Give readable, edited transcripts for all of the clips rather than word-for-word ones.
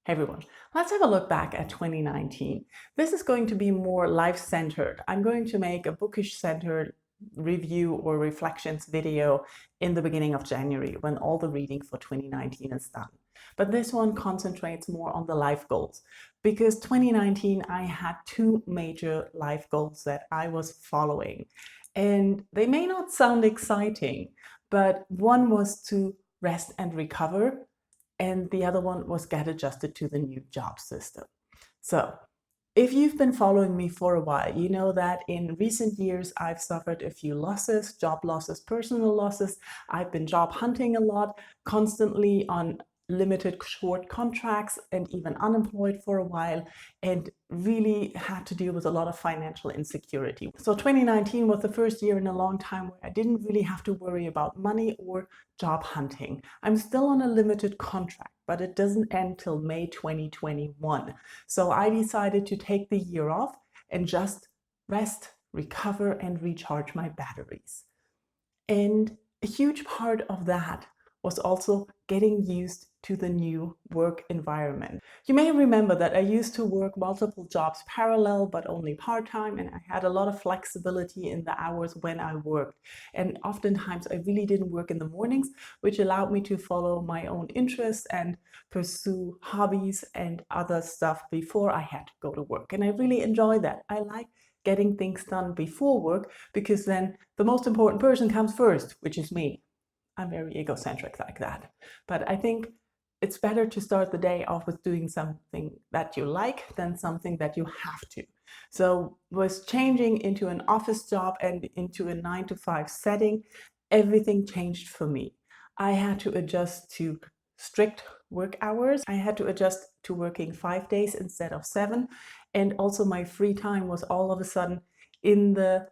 Hey everyone, let's have a look back at 2019. This is going to be more life-centered. I'm going to make a bookish-centered review or reflections video in the beginning of January when all the reading for 2019 is done. But this one concentrates more on the life goals because 2019 I had two major life goals that I was following. And they may not sound exciting, but one was to rest and recover and the other one was get adjusted to the new job system. So if you've been following me for a while, you know that in recent years I've suffered a few losses, job losses, personal losses. I've been job hunting a lot, constantly on limited short contracts and even unemployed for a while, and really had to deal with a lot of financial insecurity. So 2019 was the first year in a long time where I didn't really have to worry about money or job hunting. I'm still on a limited contract, but it doesn't end till May 2021. So I decided to take the year off and just rest, recover, and recharge my batteries. And a huge part of that was also getting used to the new work environment. You may remember that I used to work multiple jobs parallel, but only part-time, and I had a lot of flexibility in the hours when I worked. And oftentimes I really didn't work in the mornings, which allowed me to follow my own interests and pursue hobbies and other stuff before I had to go to work. And I really enjoy that. I like getting things done before work because then the most important person comes first, which is me. I'm very egocentric like that. But I think it's better to start the day off with doing something that you like than something that you have to. So was changing into an office job and into a 9-to-5 setting, everything changed for me. I had to adjust to strict work hours. I had to adjust to working 5 days instead of 7. And also my free time was all of a sudden in the,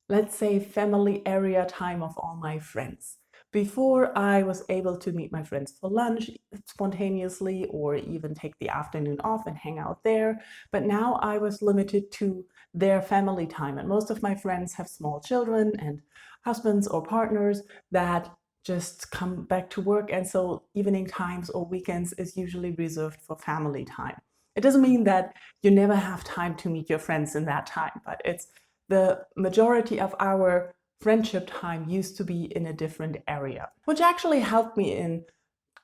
let's say, family area time of all my friends. Before, I was able to meet my friends for lunch spontaneously or even take the afternoon off and hang out there. But now I was limited to their family time. And most of my friends have small children and husbands or partners that just come back to work. And so evening times or weekends is usually reserved for family time. It doesn't mean that you never have time to meet your friends in that time, but it's the majority of our friendship time used to be in a different area, which actually helped me in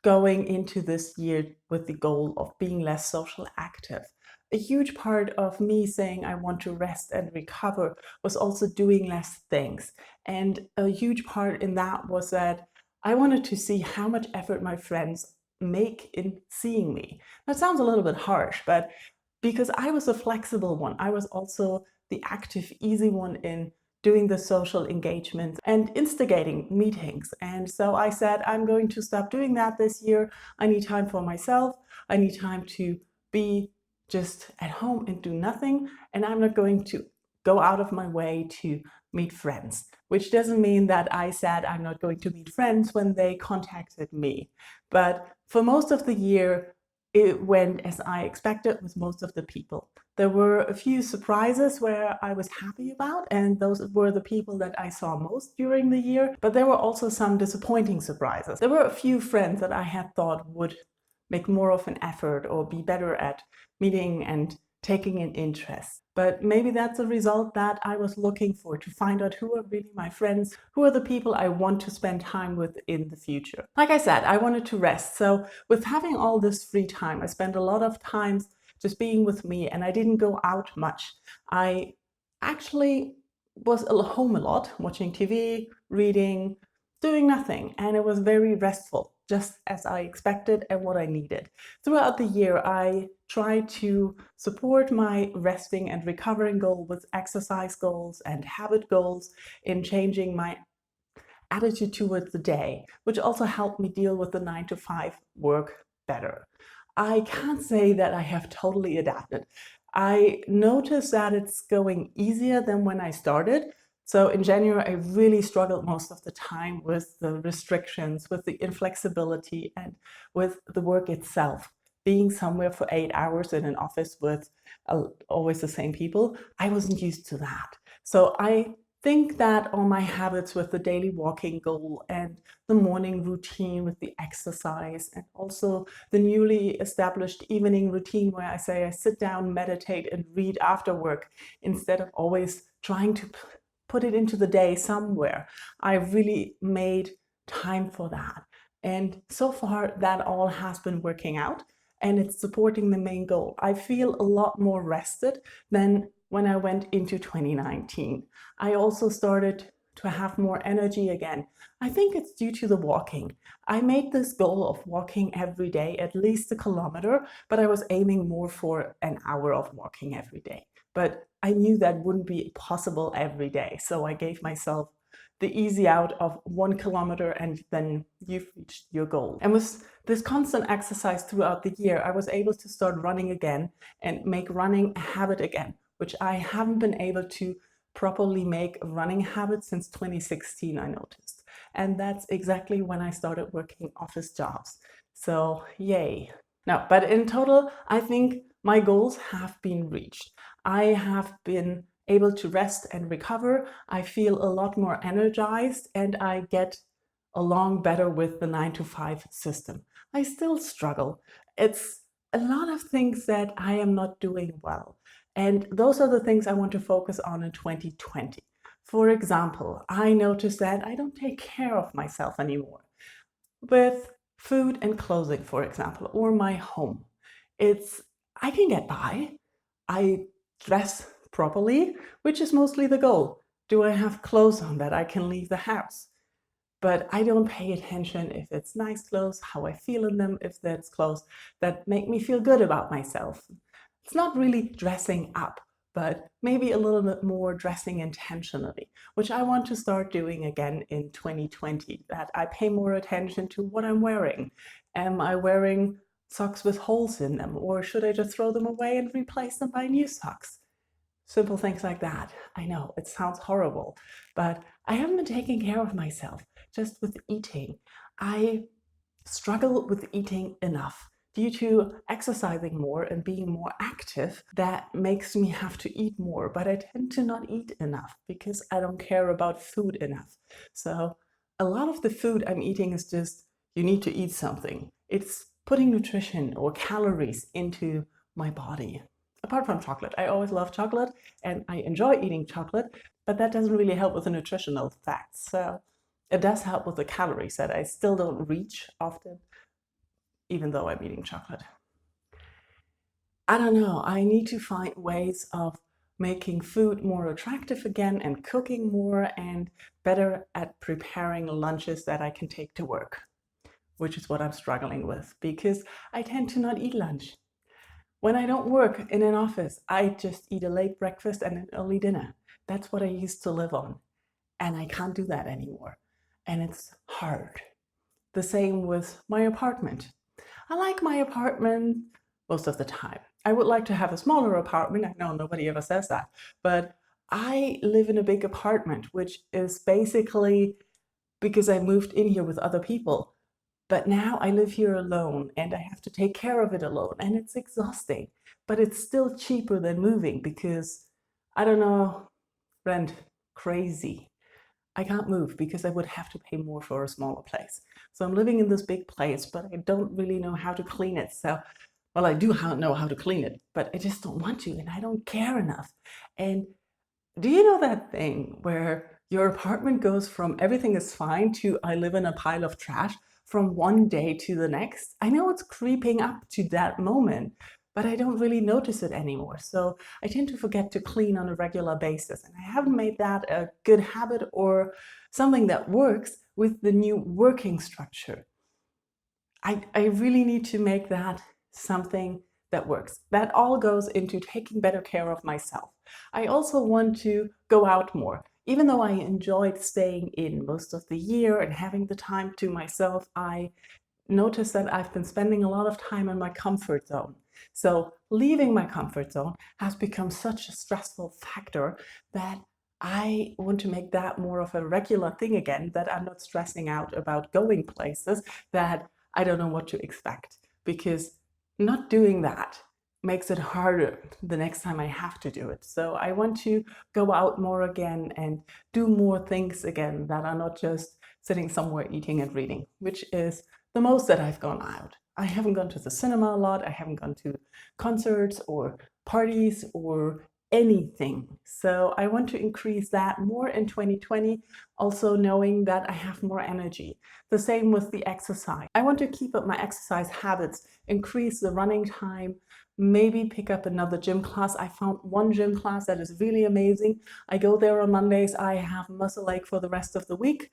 going into this year with the goal of being less social active. A huge part of me saying I want to rest and recover was also doing less things. And a huge part in that was that I wanted to see how much effort my friends make in seeing me. That sounds a little bit harsh, but because I was a flexible one, I was also the active, easy one in doing the social engagement and instigating meetings. And so I said, I'm going to stop doing that this year. I need time for myself. I need time to be just at home and do nothing. And I'm not going to go out of my way to meet friends, which doesn't mean that I said I'm not going to meet friends when they contacted me. But for most of the year, it went as I expected with most of the people. There were a few surprises where I was happy about, and those were the people that I saw most during the year, but there were also some disappointing surprises. There were a few friends that I had thought would make more of an effort or be better at meeting and taking an interest. But maybe that's a result that I was looking for, to find out who are really my friends, who are the people I want to spend time with in the future. Like I said, I wanted to rest. So with having all this free time, I spent a lot of times just being with me and I didn't go out much. I actually was home a lot, watching TV, reading, doing nothing, and it was very restful, just as I expected and what I needed. Throughout the year, I tried to support my resting and recovering goal with exercise goals and habit goals in changing my attitude towards the day, which also helped me deal with the 9-to-5 work better. I can't say that I have totally adapted. I noticed that it's going easier than when I started. So in January, I really struggled most of the time with the restrictions, with the inflexibility, and with the work itself. Being somewhere for 8 hours in an office with always the same people, I wasn't used to that. So I think that all my habits with the daily walking goal and the morning routine with the exercise and also the newly established evening routine where I say I sit down, meditate, and read after work instead of always trying to put it into the day somewhere. I really made time for that. And so far, that all has been working out and it's supporting the main goal. I feel a lot more rested than when I went into 2019. I also started to have more energy again. I think it's due to the walking. I made this goal of walking every day, at least a kilometer, but I was aiming more for an hour of walking every day. But I knew that wouldn't be possible every day. So I gave myself the easy out of 1 kilometer and then you've reached your goal. And with this constant exercise throughout the year, I was able to start running again and make running a habit again, which I haven't been able to properly make a running habit since 2016, I noticed. And that's exactly when I started working office jobs. So yay. Now, but in total, I think my goals have been reached. I have been able to rest and recover. I feel a lot more energized and I get along better with the 9-to-5 system. I still struggle. It's a lot of things that I am not doing well. And those are the things I want to focus on in 2020. For example, I noticed that I don't take care of myself anymore with food and clothing, for example, or my home. I can get by. I dress properly, which is mostly the goal. Do I have clothes on that I can leave the house? But I don't pay attention if it's nice clothes, how I feel in them, if that's clothes that make me feel good about myself. It's not really dressing up, but maybe a little bit more dressing intentionally, which I want to start doing again in 2020, that I pay more attention to what I'm wearing. Am I wearing socks with holes in them, or should I just throw them away and replace them by new socks? Simple things like that. I know it sounds horrible, but I haven't been taking care of myself just with eating. I struggle with eating enough due to exercising more and being more active. That makes me have to eat more, but I tend to not eat enough because I don't care about food enough. So a lot of the food I'm eating is just, you need to eat something. It's putting nutrition or calories into my body. Apart from chocolate, I always love chocolate and I enjoy eating chocolate, but that doesn't really help with the nutritional facts. So it does help with the calories that I still don't reach often, even though I'm eating chocolate. I don't know, I need to find ways of making food more attractive again and cooking more and better at preparing lunches that I can take to work, which is what I'm struggling with because I tend to not eat lunch. When I don't work in an office, I just eat a late breakfast and an early dinner. That's what I used to live on. And I can't do that anymore. And it's hard. The same with my apartment. I like my apartment most of the time. I would like to have a smaller apartment. I know nobody ever says that. But I live in a big apartment, which is basically because I moved in here with other people. But now I live here alone and I have to take care of it alone and it's exhausting, but it's still cheaper than moving because, I don't know, rent, crazy. I can't move because I would have to pay more for a smaller place. So I'm living in this big place, but I don't really know how to clean it. So, well, I do know how to clean it, but I just don't want to and I don't care enough. And do you know that thing where your apartment goes from everything is fine to I live in a pile of trash from one day to the next? I know it's creeping up to that moment, but I don't really notice it anymore. So I tend to forget to clean on a regular basis. And I haven't made that a good habit or something that works with the new working structure. I really need to make that something that works. That all goes into taking better care of myself. I also want to go out more. Even though I enjoyed staying in most of the year and having the time to myself, I noticed that I've been spending a lot of time in my comfort zone. So leaving my comfort zone has become such a stressful factor that I want to make that more of a regular thing again, that I'm not stressing out about going places that I don't know what to expect. Because not doing that makes it harder the next time I have to do it. So I want to go out more again and do more things again that are not just sitting somewhere eating and reading, which is the most that I've gone out. I haven't gone to the cinema a lot. I haven't gone to concerts or parties or anything. So I want to increase that more in 2020, also knowing that I have more energy. The same with the exercise. I want to keep up my exercise habits, increase the running time, maybe pick up another gym class. I found one gym class that is really amazing. I go there on Mondays. I have muscle ache for the rest of the week.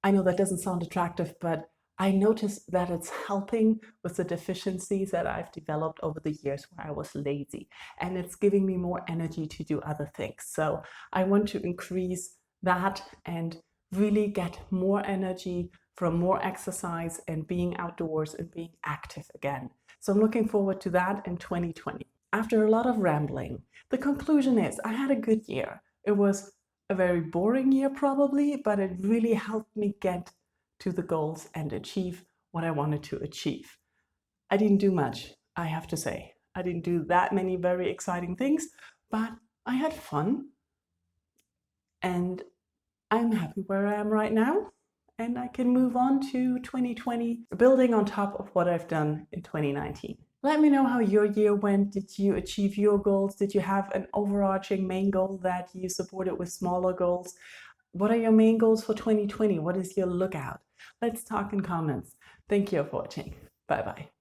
I know that doesn't sound attractive, but I noticed that it's helping with the deficiencies that I've developed over the years where I was lazy, and it's giving me more energy to do other things. So I want to increase that and really get more energy from more exercise and being outdoors and being active again. So I'm looking forward to that in 2020. After a lot of rambling, the conclusion is I had a good year. It was a very boring year probably, but it really helped me get to the goals and achieve what I wanted to achieve. I didn't do much, I have to say. I didn't do that many very exciting things, but I had fun and I'm happy where I am right now. And I can move on to 2020, building on top of what I've done in 2019. Let me know how your year went. Did you achieve your goals? Did you have an overarching main goal that you supported with smaller goals? What are your main goals for 2020? What is your lookout? Let's talk in comments. Thank you for watching. Bye-bye.